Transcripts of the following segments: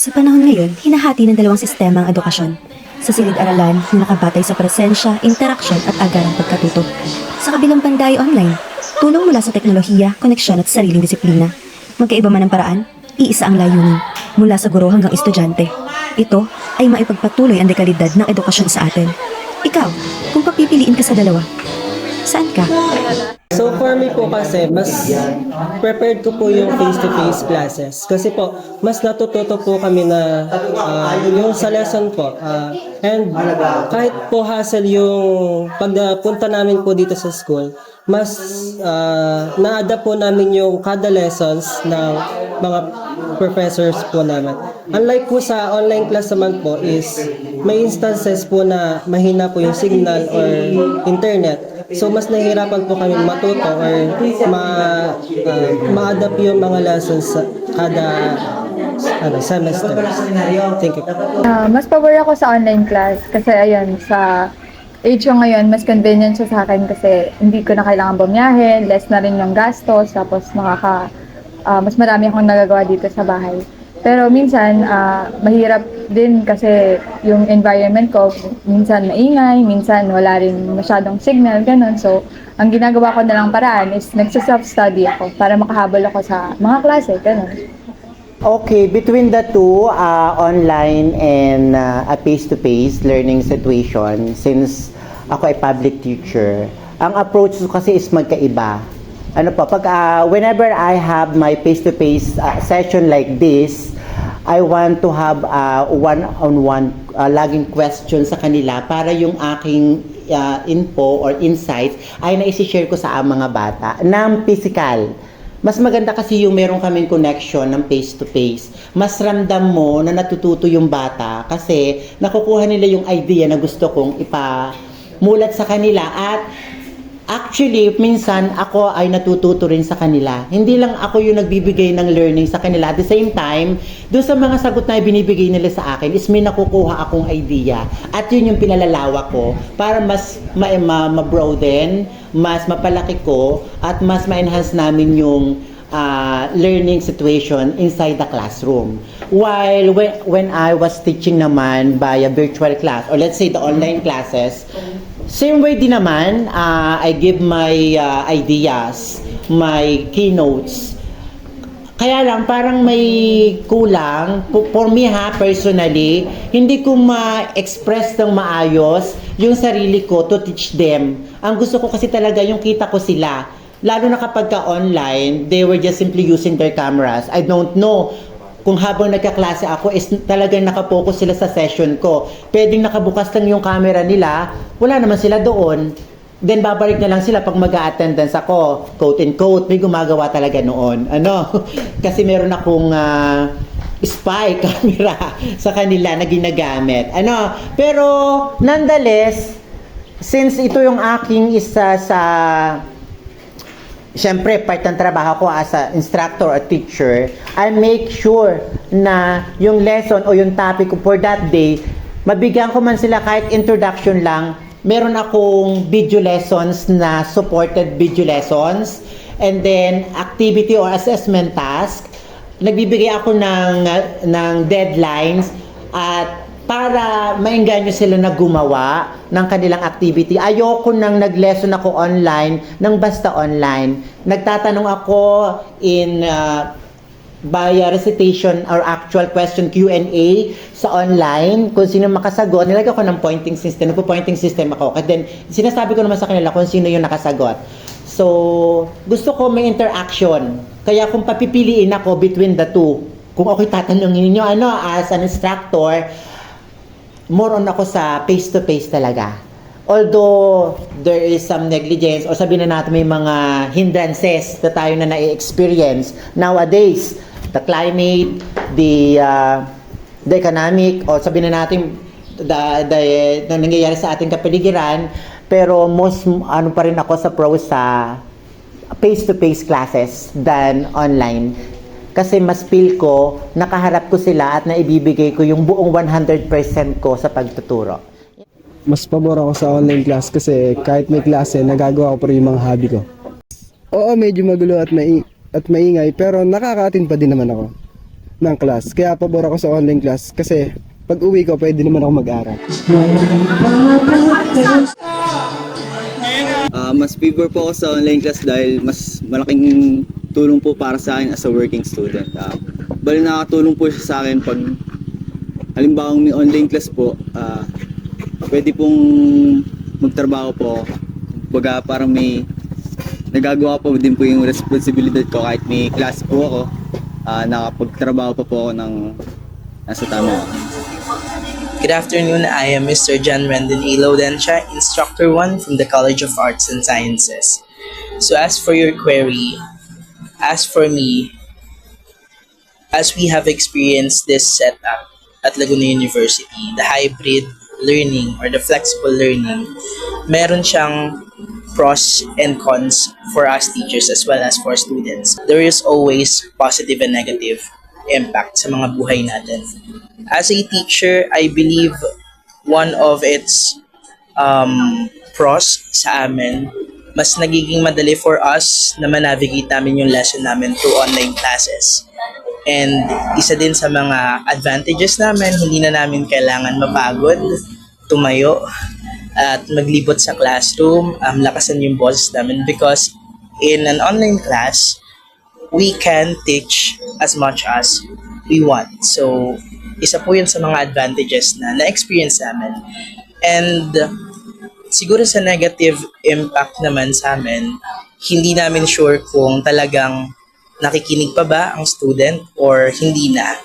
Sa panahon ngayon, hinahati ng dalawang sistema ang edukasyon. Sa silid-aralan na nakabatay sa presensya, interaksyon at agarang pagkatuto. Sa kabilang banda ay online, tulong mula sa teknolohiya, koneksyon at sariling disiplina. Magkaiba man ang paraan, iisa ang layunin, mula sa guro hanggang estudyante. Ito ay maipagpatuloy ang dekalidad ng edukasyon sa atin. Ikaw, kung papipiliin ka sa dalawa, saan ka? So for me po kasi, mas prepared ko po yung face-to-face classes. Kasi po, mas natututo po kami na yung sa lesson po. And kahit po hassle yung pagpunta namin po dito sa school, mas na-adapt po namin yung kada lessons ng mga professors po namin. Unlike po sa online class naman po is may instances po na mahina po yung signal or internet. So mas nahihirapan po kami matuto or ma-adapt yung mga lessons sa kada semester. Thank you. Mas pabor ako sa online class kasi ayun, sa age ko ngayon, mas convenient siya sa akin kasi hindi ko na kailangan bumiyahe, less na rin yung gastos, tapos mas marami akong nagagawa dito sa bahay. Pero minsan, mahirap din kasi yung environment ko, minsan maingay, minsan wala rin masyadong signal, ganun. So, ang ginagawa ko na lang paraan is nagsa-self-study ako para makahabol ako sa mga klase, ganun. Okay, between the two, online and a face-to-face learning situation, since ako ay public teacher, ang approach ko kasi is magkaiba. Whenever I have my face-to-face session like this, I want to have one-on-one laging question sa kanila para yung aking info or insights ay naisi-share ko sa mga bata ng physical. Mas maganda kasi yung meron kaming connection ng face-to-face. Mas ramdam mo na natututo yung bata kasi nakukuha nila yung idea na gusto kong ipamulat sa kanila. At actually, minsan ako ay natututo rin sa kanila. Hindi lang ako yung nagbibigay ng learning sa kanila. At the same time, doon sa mga sagot na binibigay nila sa akin is may nakukuha akong idea. At yun yung pinalalawak ko para mas ma-broaden, mas mapalaki ko, at mas ma-enhance namin yung learning situation inside the classroom. While when I was teaching naman by a virtual class, or let's say the online classes, same way din naman, I give my ideas, my keynotes. Kaya lang, parang may kulang. For me personally, hindi ko ma-express ng maayos yung sarili ko to teach them. Ang gusto ko kasi talaga yung kita ko sila. Lalo na kapag online, they were just simply using their cameras. I don't know kung habang nagkaklase ako is talagang nakapokus sila sa session ko. Pwedeng nakabukas lang yung camera nila, wala naman sila doon. Then babalik na lang sila pag mag-a-attendance ako. Quote and quote, may gumagawa talaga noon. Kasi meron akong spy camera sa kanila na ginagamit. Pero nonetheless, since ito yung aking isa sa siyempre, part ng trabaho ko as a instructor or teacher, I make sure na yung lesson o yung topic ko for that day, mabigyan ko man sila kahit introduction lang. Meron akong video lessons na supported video lessons, and then activity or assessment task. Nagbibigay ako ng deadlines at para maengganyo sila na gumawa ng kanilang activity. Ayoko nang nag-lesson ako online, nang basta online. Nagtatanong ako by recitation or actual question Q&A sa online. Kung sino makasagot, nilagay ko ng pointing system. Nagpo-pointing system ako. At then, sinasabi ko naman sa kanila kung sino yung nakasagot. So, gusto ko may interaction. Kaya kung papipiliin ako between the two, kung ako'y tatanungin niyo as an instructor, more on ako sa face-to-face talaga. Although there is some negligence or sabihin na natin may mga hindrances na tayo na na-experience nowadays, the climate, the economic, or sabihin na natin the nangyayari sa ating kapaligiran, pero most pa rin ako sa face-to-face classes than online. Kasi mas feel ko, nakaharap ko sila at naibibigay ko yung buong 100% ko sa pagtuturo. Mas pabor ako sa online class kasi kahit may klase, nagagawa ko pa rin yung mga hobby ko. Oo, medyo magulo at maingay, pero nakaka-attend pa din naman ako. ng class. Kaya pabor ako sa online class kasi pag uwi ko, pwede naman ako mag-aral. Mas favor po ako sa online class dahil mas malaking tulong po para sa akin as a working student. Bali nakakatulong po siya sa akin pag halimbawa may online class po, pwede pong magtrabaho po ako. Baga parang may nagagawa po din po yung responsibilidad ko kahit may class po ako, nakapagtrabaho pa po ako ng nasa tama. Good afternoon, I am Mr. John Rendon A. Laudentia, Instructor 1 from the College of Arts and Sciences. So as for your query, as for me, as we have experienced this setup at Laguna University, the hybrid learning or the flexible learning, meron siyang pros and cons for us teachers as well as for students. There is always positive and negative impact sa mga buhay natin. As a teacher, I believe one of its pros sa amin, mas nagiging madali for us na manavigate namin yung lesson namin through online classes. And isa din sa mga advantages namin, hindi na namin kailangan mapagod, tumayo, at maglibot sa classroom, lakasan yung boses namin because in an online class, we can teach as much as we want. So, isa po yun sa mga advantages na na-experience namin. And siguro sa negative impact naman sa amin, hindi namin sure kung talagang nakikinig pa ba ang student or hindi na.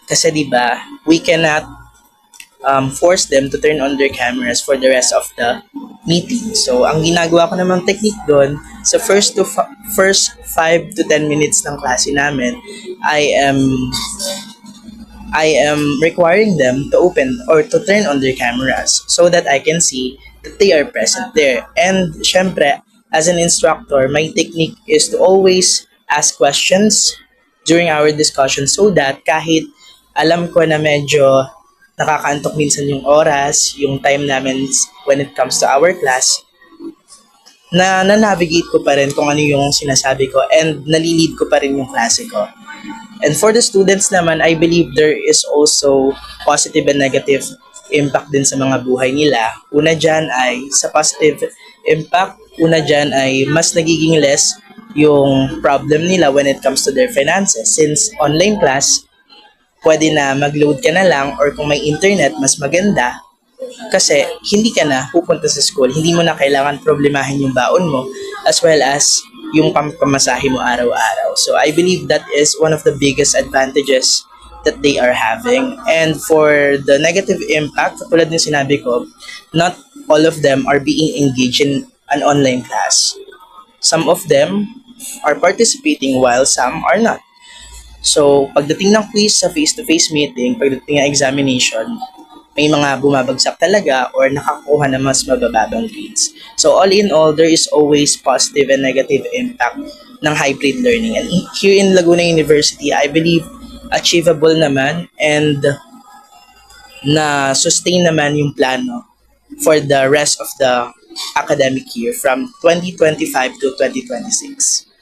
Kasi 'di ba, we cannot force them to turn on their cameras for the rest of the meeting. So, ang ginagawa ko namang technique doon, sa first 5 to 10 minutes ng klase namin, I am requiring them to open or to turn on their cameras so that I can see that they are present there. And syempre, as an instructor, my technique is to always ask questions during our discussion so that kahit alam ko na medyo nakakaantok minsan yung oras, yung time namin when it comes to our class, na-navigate ko pa rin kung ano yung sinasabi ko and nalilid ko pa rin yung klase ko. And for the students naman, I believe there is also positive and negative impact din sa mga buhay nila. Una dyan ay, sa positive impact, una dyan ay mas nagiging less yung problem nila when it comes to their finances. Since online class, pwede na mag-load ka na lang or kung may internet, mas maganda. Kasi hindi ka na pupunta sa school, hindi mo na kailangan problemahin yung baon mo as well as yung pamasahe mo araw-araw. So I believe that is one of the biggest advantages that they are having. And for the negative impact, katulad ng sinabi ko, not all of them are being engaged in an online class. Some of them are participating while some are not. So pagdating ng quiz sa face-to-face meeting, pagdating ng examination, may mga bumabagsak talaga or nakakuha na mas mabababang grades. So all in all, there is always positive and negative impact ng hybrid learning. And here in Laguna University, I believe achievable naman and na sustain naman yung plano for the rest of the academic year from 2025 to 2026.